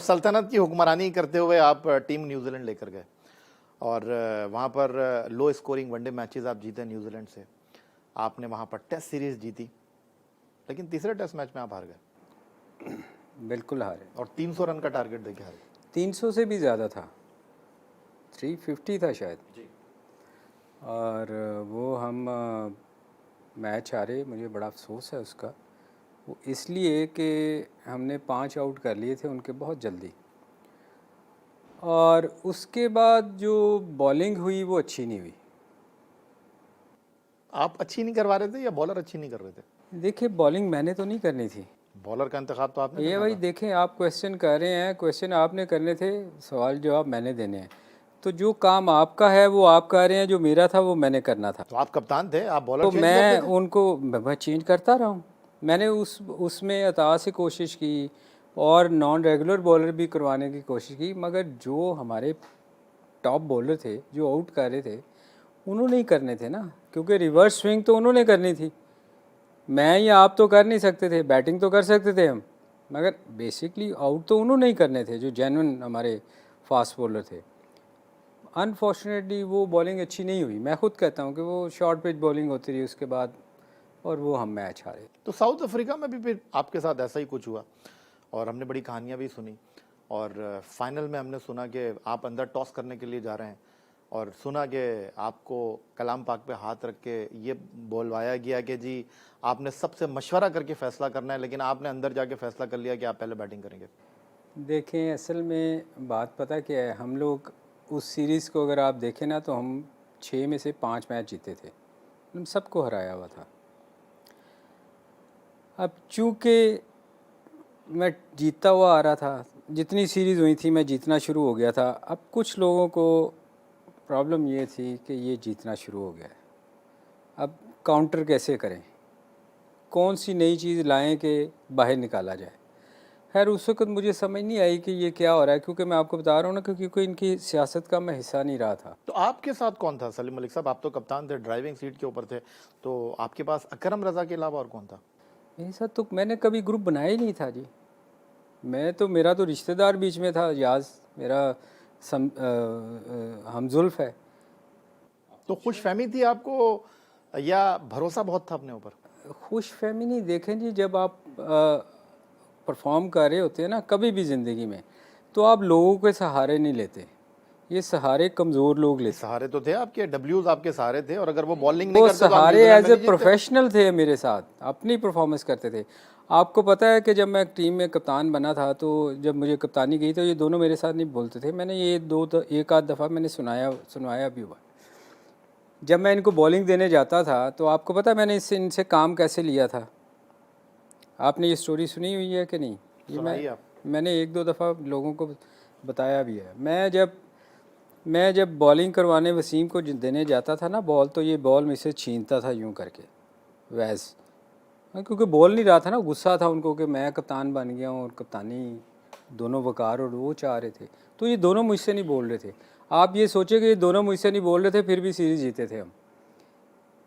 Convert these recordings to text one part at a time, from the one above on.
सल्तनत की हुक्मरानी करते हुए आप टीम न्यूजीलैंड लेकर गए और वहाँ पर लो स्कोरिंग वनडे मैचेस आप जीते न्यूजीलैंड से। आपने वहाँ पर टेस्ट सीरीज जीती, लेकिन तीसरे टेस्ट मैच में आप हार गए। बिल्कुल हारे और 300 रन का टारगेट देके हारे। 300 से भी ज़्यादा था, 350 था शायद जी। और वो हम मैच हारे। मुझे बड़ा अफसोस है उसका, वो इसलिए कि हमने 5 आउट कर लिए थे उनके बहुत जल्दी, और उसके बाद जो बॉलिंग हुई वो अच्छी नहीं हुई। आप अच्छी नहीं करवा रहे थे या बॉलर अच्छी नहीं कर रहे थे? देखिए, बॉलिंग मैंने तो नहीं करनी थी। बॉलर का इंतखाब तो आपने ये करना भाई था। देखें, आप क्वेश्चन कर रहे हैं, क्वेश्चन आपने करने थे, सवाल जवाब मैंने देने हैं। तो जो काम आपका है वो आप कर रहे हैं, जो मेरा था वो मैंने करना था। तो आप कप्तान थे, आप बॉलर तो चेंज मैं करते थे। उनको मैं चेंज करता रहा हूँ। मैंने उसमें अता से कोशिश की और नॉन रेगुलर बॉलर भी करवाने की कोशिश की, मगर जो हमारे टॉप बॉलर थे जो आउट कर रहे थे उन्होंने ही करने थे ना, क्योंकि रिवर्स स्विंग तो उन्होंने करनी थी। मैं या आप तो कर नहीं सकते थे, बैटिंग तो कर सकते थे हम, मगर बेसिकली आउट तो उन्होंने ही करने थे जो जेन्युइन हमारे फास्ट बॉलर थे। अनफॉर्चुनेटली वो बॉलिंग अच्छी नहीं हुई। मैं खुद कहता हूँ कि वो शॉर्ट पिच बॉलिंग होती रही उसके बाद, और वो हम मैच हारे। तो साउथ अफ्रीका में भी फिर आपके साथ ऐसा ही कुछ हुआ और हमने बड़ी कहानियां भी सुनी और फाइनल में हमने सुना कि आप अंदर टॉस करने के लिए जा रहे हैं और सुना कि आपको कलाम पाक पे हाथ रख के ये बोलवाया गया कि जी आपने सबसे मशवरा करके फैसला करना है, लेकिन आपने अंदर जाके फैसला कर लिया कि आप पहले बैटिंग करेंगे। देखें, असल में बात पता क्या है, हम लोग उस सीरीज़ को अगर आप देखें ना तो हम 6 में से 5 मैच जीते थे, हम सबको हराया हुआ था। अब चूँकि मैं जीतता हुआ आ रहा था, जितनी सीरीज़ हुई थी मैं जीतना शुरू हो गया था। अब कुछ लोगों को प्रॉब्लम ये थी कि ये जीतना शुरू हो गया है, अब काउंटर कैसे करें, कौन सी नई चीज़ लाएं कि बाहर निकाला जाए। खैर उस वक्त मुझे समझ नहीं आई कि ये क्या हो रहा है, क्योंकि मैं आपको बता रहा हूँ ना, क्योंकि कोई इनकी सियासत का मैं हिस्सा नहीं रहा था। तो आपके साथ कौन था सलीम मलिक साहब? आप तो कप्तान थे, ड्राइविंग सीट के ऊपर थे, तो आपके पास अकरम रजा के अलावा और कौन था? मेरे साथ तो मैंने कभी ग्रुप बनाया ही नहीं था जी। मैं तो, मेरा तो रिश्तेदार बीच में था, याज मेरा हमजुल्फ है। तो खुशफहमी थी आपको या भरोसा बहुत था अपने ऊपर? खुश फहमी नहीं, देखें जी, जब आप परफॉर्म कर रहे होते हैं ना कभी भी ज़िंदगी में, तो आप लोगों के सहारे नहीं लेते, ये सहारे कमज़ोर लोग लेते। सहारे तो थे आपके, डब्ल्यूज आपके सहारे थे, और अगर वो बॉलिंग नहीं वो करते तो आप सहारे न्यूजीलैंड एज में ए नहीं जीतते। प्रोफेशनल थे, मेरे साथ अपनी परफॉर्मेंस करते थे। आपको पता है कि जब मैं टीम में कप्तान बना था, तो जब मुझे कप्तानी गई तो ये दोनों मेरे साथ नहीं बोलते थे। मैंने ये एक आध दफ़ा मैंने सुनाया भी हुआ। जब मैं इनको बॉलिंग देने जाता था तो आपको पता है मैंने इनसे काम कैसे लिया था? आपने ये स्टोरी सुनी हुई है कि नहीं? ये सुनाइए आप। मैंने एक दो दफ़ा लोगों को बताया भी है। मैं जब बॉलिंग करवाने वसीम को देने जाता था ना बॉल, तो ये बॉल मुझसे छीनता था यूं करके, वैस, क्योंकि बॉल नहीं रहा था ना, गुस्सा था उनको कि मैं कप्तान बन गया हूँ और कप्तानी दोनों वकार और वो चाह रहे थे, तो ये दोनों मुझसे नहीं बोल रहे थे। आप ये सोचे कि ये दोनों मुझसे नहीं बोल रहे थे, फिर भी सीरीज़ जीते थे हम।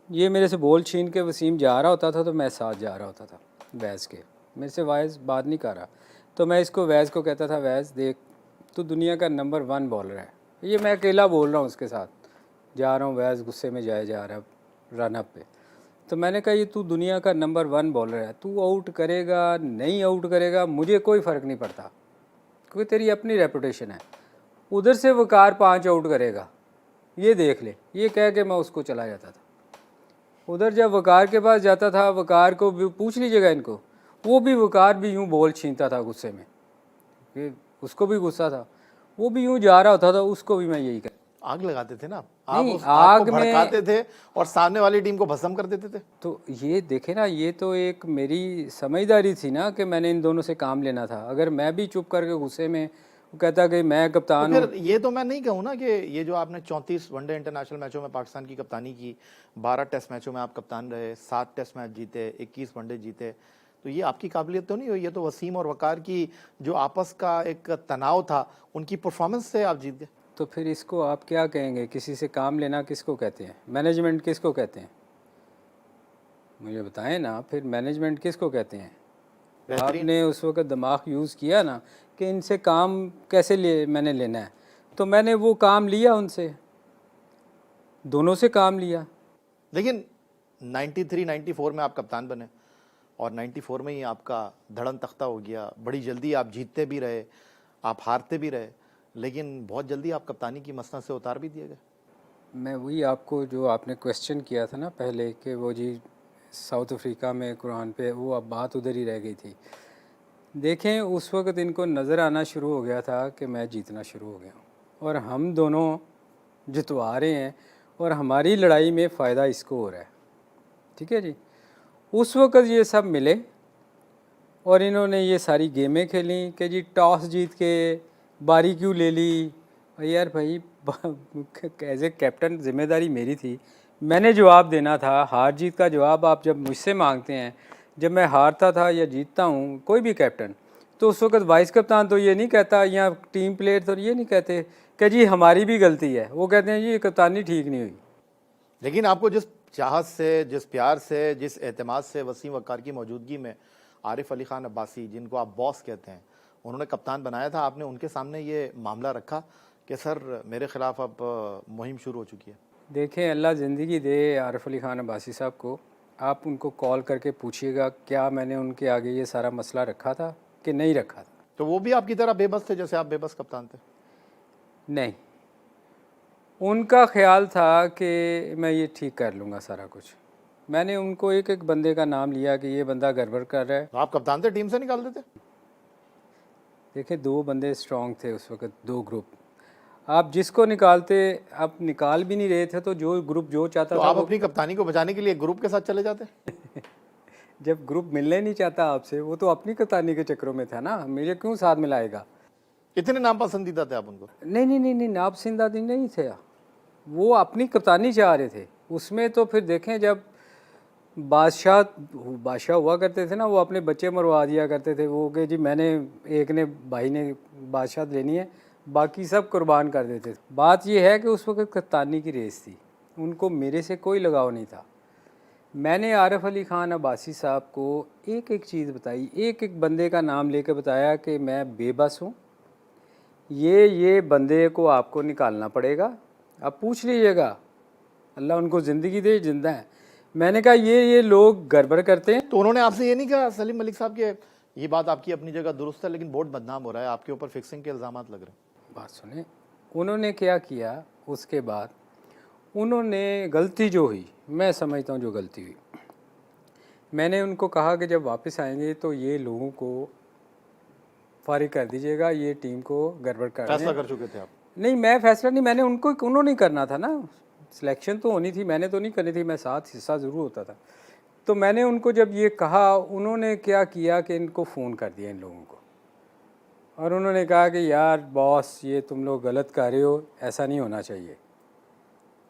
ये मेरे से बॉल छीन के वसीम जा रहा होता था तो मैं साथ जा रहा होता था वैस के, मेरे से वाइज बात नहीं कर रहा, तो मैं इसको वैस को कहता था, वैस देख, तू दुनिया का नंबर 1 बॉलर है। ये मैं अकेला बोल रहा हूँ उसके साथ, जा रहा हूँ, वैस गुस्से में जा रहा रन अप पे। तो मैंने कहा ये तू दुनिया का नंबर 1 बॉलर है, तू आउट करेगा नहीं आउट करेगा मुझे कोई फ़र्क नहीं पड़ता, क्योंकि तेरी अपनी रेपुटेशन है। उधर से वकार 5 आउट करेगा, ये देख ले, ये कह के मैं उसको चला जाता था। उधर जब वकार के पास जाता था, वकार को भी पूछ लीजिएगा इनको, वो भी वकार भी यूँ बॉल छीनता था गुस्से में, कि उसको भी गुस्सा था, वो भी यूँ जा रहा होता था, उसको भी मैं यही कर। आग लगाते थे ना आप, नहीं, उस आग को आग में भड़काते थे और सामने वाली टीम को भस्म कर देते थे। तो ये देखे ना, ये तो एक मेरी समझदारी थी ना कि मैंने इन दोनों से काम लेना था। अगर मैं भी चुप करके गुस्से में वो कहता कि मैं तो कप्तान फिर हूँ। ये तो मैं नहीं कहूँ ना कि ये जो आपने 34 वनडे इंटरनेशनल मैचों में पाकिस्तान की कप्तानी की, 12 टेस्ट मैचों में आप कप्तान रहे, 7 टेस्ट मैच जीते, 21 वनडे जीते, तो ये आपकी काबिलियत तो नहीं हुई, ये तो वसीम और वकार की जो आपस का एक तनाव था, उनकी परफॉर्मेंस से आप जीत गए। तो फिर इसको आप क्या कहेंगे? किसी से काम लेना किसको कहते हैं? मैनेजमेंट किसको कहते हैं? मुझे बताएं ना, फिर मैनेजमेंट किसको कहते हैं? बेहतरीन। आपने उस वक्त दिमाग यूज़ किया ना कि इनसे काम कैसे मैंने लेना है, तो मैंने वो काम लिया उनसे, दोनों से काम लिया। लेकिन 93 94 में आप कप्तान बने और 94 में ही आपका धड़न तख्ता हो गया। बड़ी जल्दी आप जीतते भी रहे, आप हारते भी रहे, लेकिन बहुत जल्दी आप कप्तानी की मसनद से उतार भी दिए गए। मैं वही आपको जो आपने क्वेश्चन किया था ना पहले कि वो जी साउथ अफ्रीका में कुरान पे, वो अब बात उधर ही रह गई थी। देखें उस वक्त इनको नज़र आना शुरू हो गया था कि मैं जीतना शुरू हो गया हूँ और हम दोनों जितवा रहे हैं और हमारी लड़ाई में फ़ायदा इसको हो रहा है। ठीक है जी। उस वक्त ये सब मिले और इन्होंने ये सारी गेमें खेली कि जी टॉस जीत के बारी क्यों ले ली। यार भाई एज ए कैप्टन जिम्मेदारी मेरी थी, मैंने जवाब देना था। हार जीत का जवाब आप जब मुझसे मांगते हैं, जब मैं हारता था या जीतता हूँ कोई भी कैप्टन, तो उस वक्त वाइस कप्तान तो ये नहीं कहता या टीम प्लेयर तो ये नहीं कहते कि जी हमारी भी गलती है, वो कहते हैं जी ये कप्तानी ठीक नहीं हुई। लेकिन आपको जिस चाहत से, जिस प्यार से, जिस एतमाद से वसीम वक्कार की मौजूदगी में आरिफ अली खान अब्बासी, जिनको आप बॉस कहते हैं, उन्होंने कप्तान बनाया था, आपने उनके सामने ये मामला रखा कि सर मेरे ख़िलाफ़ अब मुहिम शुरू हो चुकी है? देखें अल्लाह ज़िंदगी दे आरिफ अली खान अब्बासी साहब को, आप उनको कॉल करके पूछिएगा क्या मैंने उनके आगे ये सारा मसला रखा था कि नहीं रखा था। तो वो भी आपकी तरह बेबस थे जैसे आप बेबस कप्तान थे? नहीं, उनका ख्याल था कि मैं ये ठीक कर लूँगा सारा कुछ। मैंने उनको एक एक बंदे का नाम लिया कि ये बंदा गड़बड़ कर रहा है। तो आप कप्तान थे, टीम से निकाल देते? देखिए 2 बंदे स्ट्रॉन्ग थे उस वक्त, 2 ग्रुप। आप जिसको निकालते, आप निकाल भी नहीं रहे थे, तो जो ग्रुप जो चाहता तो था आप वो अपनी कप्तानी को बचाने के लिए ग्रुप के साथ चले जाते? जब ग्रुप मिलने नहीं चाहता आपसे, वो तो अपनी कप्तानी के चक्करों में था ना, मेरे क्यों साथ मिलाएगा। इतने नाम पसंदीदा थे आप उनको? नहीं नहीं नहीं नहीं, नापसंदीदा नहीं थे, वो अपनी कप्तानी चाह रहे थे उसमें। तो फिर देखें जब बादशाह हुआ करते थे ना, वो अपने बच्चे मरवा दिया करते थे, वो कि जी मैंने, एक ने भाई ने बादशाह लेनी है, बाकी सब कुर्बान कर देते थे। बात यह है कि उस वक्त कप्तानी की रेस थी, उनको मेरे से कोई लगाव नहीं था। मैंने आरिफ अली खान अब्बासी साहब को एक एक चीज़ बताई, एक एक बंदे का नाम लेकर बताया कि मैं बेबस हूँ, ये बंदे को आपको निकालना पड़ेगा, आप पूछ लीजिएगा, अल्लाह उनको ज़िंदगी दे, जिंदा है। मैंने कहा ये लोग गड़बड़ करते हैं। तो उन्होंने आपसे ये नहीं कहा सलीम मलिक साहब के ये बात आपकी अपनी जगह दुरुस्त है लेकिन बोर्ड बदनाम हो रहा है, आपके ऊपर फिक्सिंग के इल्ज़ाम लग रहे हैं? बात सुने, उन्होंने क्या किया उसके बाद, उन्होंने गलती जो हुई, मैं समझता हूँ जो गलती हुई, मैंने उनको कहा कि जब वापस आएंगे तो ये लोगों को फारिग कर दीजिएगा, ये टीम को गड़बड़ कर फैसला कर चुके थे आप? नहीं, मैं फैसला नहीं, मैंने उन्होंने ही करना था ना, सिलेक्शन तो होनी थी, मैंने तो नहीं करनी थी, मैं साथ हिस्सा ज़रूर होता था। तो मैंने उनको जब ये कहा, उन्होंने क्या किया कि इनको फ़ोन कर दिया इन लोगों को, और उन्होंने कहा कि यार बॉस ये तुम लोग गलत कर रहे हो, ऐसा नहीं होना चाहिए।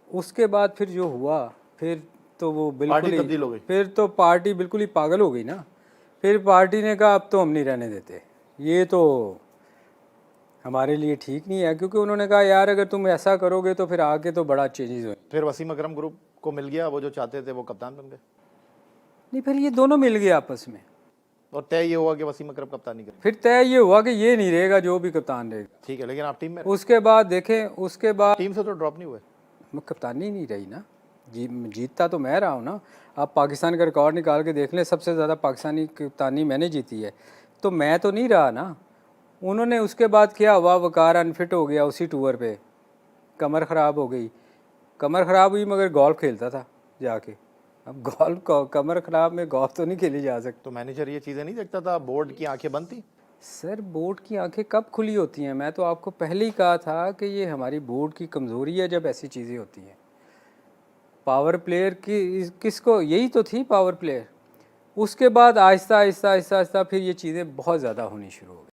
उसके बाद फिर जो हुआ, फिर तो वो बिल्कुल तब्दील हो गई। फिर तो पार्टी बिल्कुल ही पागल हो गई ना। फिर पार्टी ने कहा अब तो हम नहीं रहने देते, ये तो हमारे लिए ठीक नहीं है, क्योंकि उन्होंने कहा यार अगर तुम ऐसा करोगे तो फिर आगे तो बड़ा चेंजेस हुए। फिर वसीम अकरम ग्रुप को मिल गया, वो जो चाहते थे वो कप्तान बन गए? नहीं, फिर ये दोनों मिल गए आपस में, और तय ये हुआ कि वसीम अकरम कप्तानी करें? फिर तय ये हुआ कि ये नहीं रहेगा, जो भी कप्तान रहेगा। ठीक है, लेकिन आप टीम में? उसके बाद देखें, उसके बाद टीम से तो ड्रॉप नहीं हुए? कप्तानी नहीं रही ना, जीतता तो मैं रहा हूँ ना। आप पाकिस्तान का रिकॉर्ड निकाल के देख लें, सबसे ज़्यादा पाकिस्तानी कप्तानी मैंने जीती है, तो मैं तो नहीं रहा ना। उन्होंने उसके बाद क्या हुआ, वकार अनफिट हो गया उसी टूर पे, कमर ख़राब हो गई। कमर ख़राब हुई मगर गोल्फ खेलता था जाके, अब गोल्फ कमर ख़राब में गोल्फ तो नहीं खेली जा सकती। तो मैनेजर ये चीज़ें नहीं देखता था? बोर्ड की आंखें बंद थी? सर बोर्ड की आंखें कब खुली होती हैं? मैं तो आपको पहले ही कहा था कि ये हमारी बोर्ड की कमज़ोरी है जब ऐसी चीज़ें होती हैं। पावर प्लेयर की किसको, यही तो थी पावर प्लेयर। उसके बाद आहिस्ता आहिस्ता आहिस्ता आहिस्ता फिर ये चीज़ें बहुत ज़्यादा होनी शुरू हो गई।